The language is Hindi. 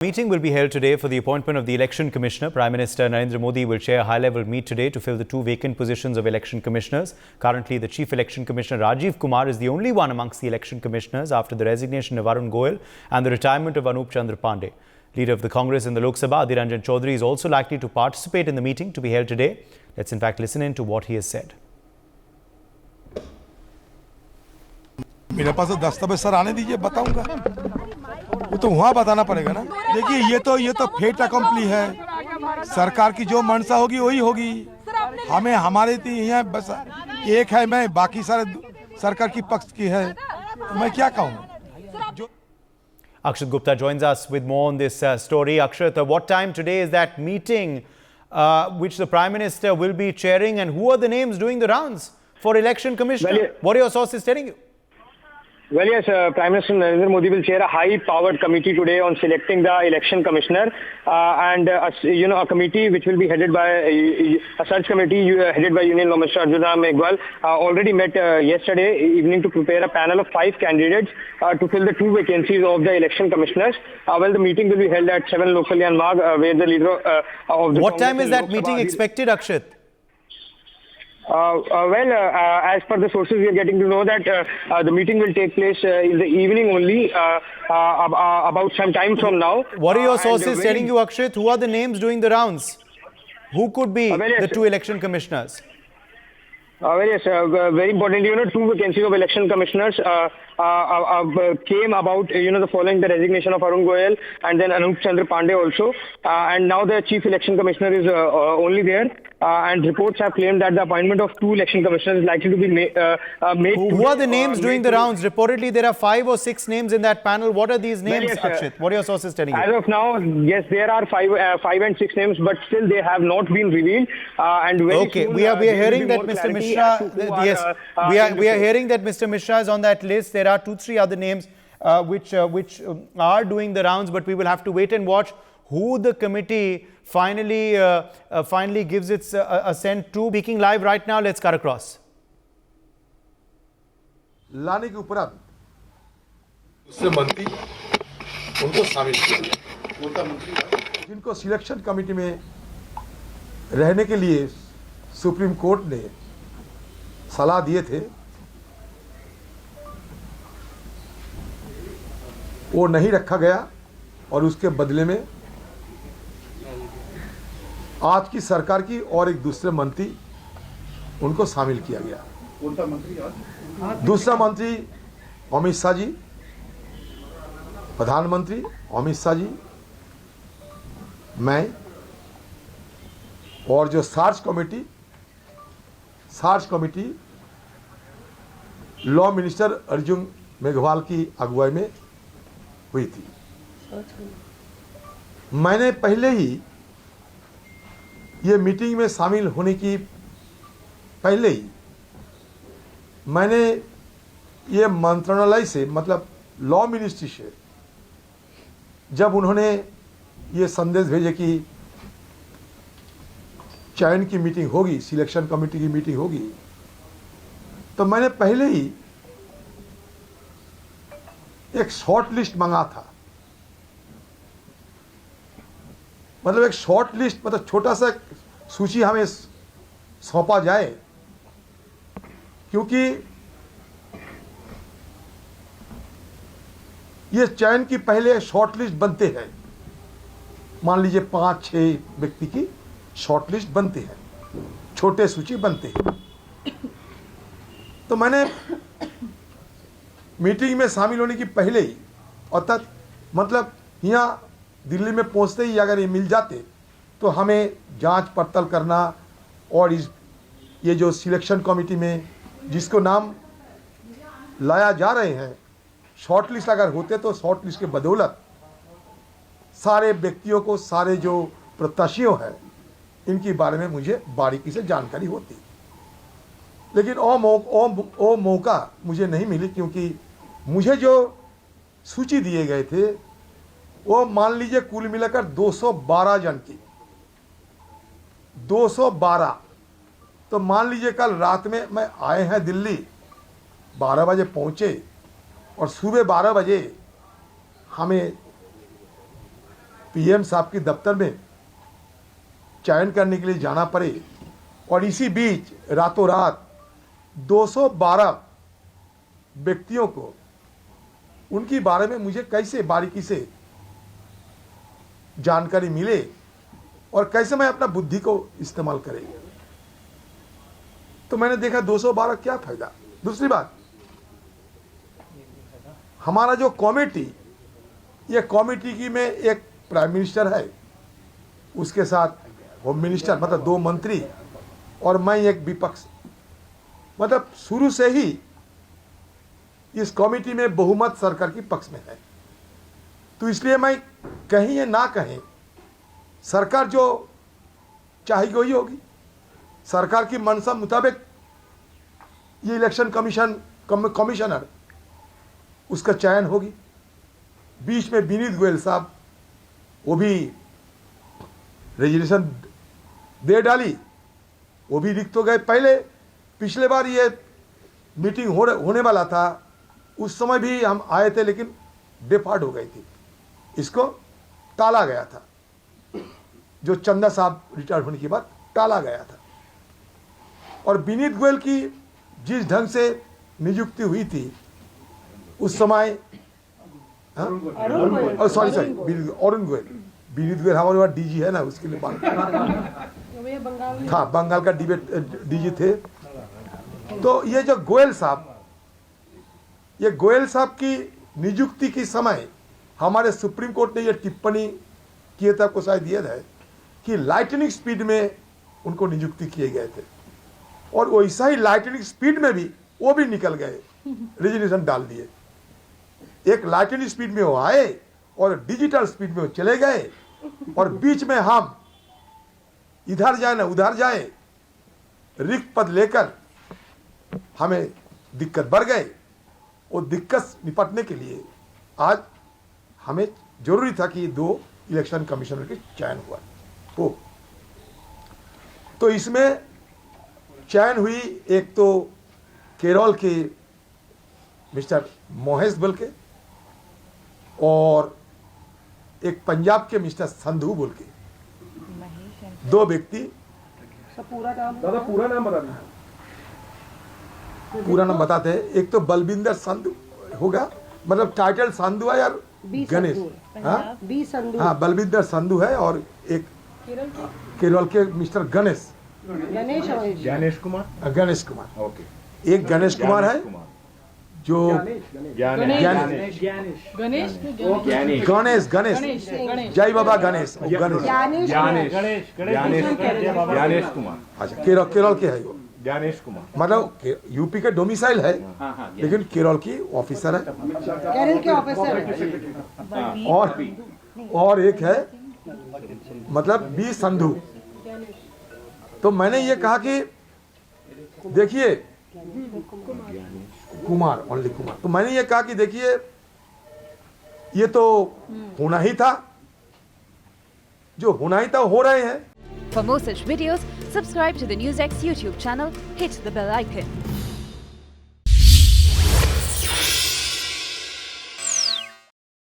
Meeting will be held today for the appointment of the Election Commissioner. Prime Minister Narendra Modi will chair a high-level meet today to fill the two vacant positions of Election Commissioners. Currently, the Chief Election Commissioner Rajiv Kumar is the only one amongst the Election Commissioners after the resignation of Arun Goyal and the retirement of Anup Chandra Pandey. Leader of the Congress in the Lok Sabha, Adhir Ranjan Chaudhary, is also likely to participate in the meeting to be held today. Let's in fact listen in to what he has said. मेरे पास दस्तावेज सर आने दीजिए, बताऊंगा। वो तो वहाँ बताना पड़ेगा ना। देखिए ये तो फेट अकम्पली है। सरकार की जो मंशा होगी वही होगी। हमें हमारे यहाँ बस एक है, मैं बाकी सारे सरकार की पक्ष की है, तो मैं क्या कहूँ। Akshat Gupta joins us with more on this story. Akshat, what time today is that meeting which the Prime Minister will be chairing, and who are the names doing the rounds for Election Commissioner? What are your sources telling you? Well, yes, Prime Minister Narendra Modi will chair a high-powered committee today on selecting the election commissioner, and a committee which will be headed by a search committee headed by Union Law Minister Arjun Ram Meghwal already met yesterday evening to prepare a panel of 5 candidates to fill the 2 vacancies of the election commissioners. Well, the meeting will be held at 7 Lok Kalyan Marg, where the leader of the What time is that meeting expected, Akshat? As per the sources, we are getting to know that the meeting will take place in the evening only, about some time from now. What are your sources telling you, Akshat? Who are the names doing the rounds? Who could be the 2 election commissioners? Yes, very importantly, 2 vacancies of election commissioners came about, the following the resignation of Arun Goyal and then Anup Chandra Pandey also. And now the Chief Election Commissioner is only there. And reports have claimed that the appointment of 2 election commissioners is likely to be made. Who are the names doing the rounds? Reportedly, there are 5 or 6 names in that panel. What are these names, yes, Akshat? What are your sources telling you? As of now, yes, there are 5 and 6 names, but still they have not been revealed. And very soon, we are hearing that Mr. Mishra. Yes, we are hearing that Mr. Mishra is on that list. There are 2-3 other names which are doing the rounds, but we will have to wait and watch who the committee finally gives its assent to. Speaking live right now, let's cut across. लाने के उपरांत उससे मंत्री उनको शामिल किया, जिनको सिलेक्शन कमेटी में रहने के लिए सुप्रीम कोर्ट ने सलाह दिए थे, वो नहीं रखा गया और उसके बदले में आज की सरकार की और एक दूसरे मंत्री उनको शामिल किया गया। दूसरा मंत्री अमित शाह जी, प्रधानमंत्री अमित शाह जी, मैं और जो search committee law minister Arjun Meghwal की अगुवाई में हुई थी। मैंने पहले ही ये मीटिंग में शामिल होने की पहले ही मैंने ये मंत्रालय से, मतलब लॉ मिनिस्ट्री से, जब उन्होंने ये संदेश भेजे कि चयन की मीटिंग होगी, सिलेक्शन कमेटी की मीटिंग होगी, तो मैंने पहले ही एक शॉर्ट लिस्ट मंगा था। मतलब एक शॉर्ट लिस्ट, मतलब छोटा सा सूची हमें सौंपा जाए, क्योंकि ये चयन की पहले शॉर्ट लिस्ट बनते हैं। मान लीजिए 5-6 व्यक्ति की शॉर्ट लिस्ट बनती है, छोटे सूची बनते हैं। तो मैंने मीटिंग में शामिल होने की पहले ही, अर्थात मतलब यहाँ दिल्ली में पहुँचते ही अगर ये मिल जाते तो हमें जांच पड़ताल करना, और ये जो सिलेक्शन कमेटी में जिसको नाम लाया जा रहे हैं, शॉर्ट लिस्ट अगर होते तो शॉर्ट लिस्ट के बदौलत सारे व्यक्तियों को, सारे जो प्रत्याशियों हैं, इनके बारे में मुझे बारीकी से जानकारी होती। लेकिन वो मौका मुझे नहीं मिली, क्योंकि मुझे जो सूची दिए गए थे वो मान लीजिए कुल मिलाकर 212 जन की, 212। तो मान लीजिए कल रात में मैं आए हैं दिल्ली, 12 बजे पहुंचे और सुबह 12 बजे हमें पीएम साहब के दफ्तर में चयन करने के लिए जाना पड़े और इसी बीच रातों रात 212 व्यक्तियों को उनके बारे में मुझे कैसे बारीकी से जानकारी मिले और कैसे मैं अपना बुद्धि को इस्तेमाल करेंगे। तो मैंने देखा 212 क्या फायदा। दूसरी बात, हमारा जो कमेटी, ये कमेटी की में एक प्राइम मिनिस्टर है, उसके साथ होम मिनिस्टर मतलब 2 मंत्री और मैं एक विपक्ष, मतलब शुरू से ही इस कमेटी में बहुमत सरकार की पक्ष में है। तो इसलिए मैं कहीं ये ना कहें, सरकार जो चाहेगी वही होगी। सरकार की मंशा मुताबिक ये इलेक्शन कमिश्नर उसका चयन होगी। बीच में विनीत गोयल साहब वो भी रेजिग्नेशन दे डाली, वो भी रिक्त हो गए। पहले पिछले बार ये मीटिंग होने वाला था, उस समय भी हम आए थे लेकिन डिफॉल्ट हो गई थी, इसको टाला गया था। जो चंदा साहब रिटायर होने के बाद टाला गया था। और विनीत गोयल की जिस ढंग से नियुक्ति हुई थी उस समय, सॉरी अरुण गोयल, विनीत गोयल हमारे वहाँ डीजी है ना, उसके लिए बात था, बंगाल का डीजी थे। तो ये जो गोयल साहब की नियुक्ति के समय हमारे सुप्रीम कोर्ट ने ये टिप्पणी किए थे, आपको शायद याद है, कि लाइटनिंग स्पीड में उनको नियुक्ति किए गए थे और वैसा ही लाइटनिंग स्पीड में भी वो भी निकल गए, रेजिग्नेशन डाल दिए। एक लाइटनिंग स्पीड में वो आए और डिजिटल स्पीड में वो चले गए और बीच में हम इधर जाए ना उधर जाए, रिक्त पद लेकर हमें दिक्कत बढ़ गए। वो दिक्कत निपटने के लिए आज हमें जरूरी था कि 2 इलेक्शन कमिश्नर के चयन हुआ हो। तो इसमें चयन हुई, एक तो केरल के मिस्टर मोहेश बोल के और एक पंजाब के मिस्टर संधू बोल के, 2 व्यक्ति। पूरा नाम पूरा नाम बताते हैं। एक तो बलविंदर संधू होगा, मतलब टाइटल संधू है यार, गणेश, हाँ बलविंदर संधू है, और एक केरल के मिस्टर गणेश कुमार, ओके, एक गणेश कुमार है जो गणेश जय बाबा गणेश कुमार, अच्छा केरल के है वो, ज्ञानेश कुमार, मतलब यूपी के डोमिसाइल है लेकिन केरल की ऑफिसर है, और एक है मतलब बी संधू। तो मैंने ये कहा कि देखिए कुमार, ओनली कुमार, तो मैंने ये कहा कि देखिए ये तो होना ही था, जो होना ही था हो रहे हैं। For more such videos, subscribe to the NewsX YouTube channel, hit the bell icon.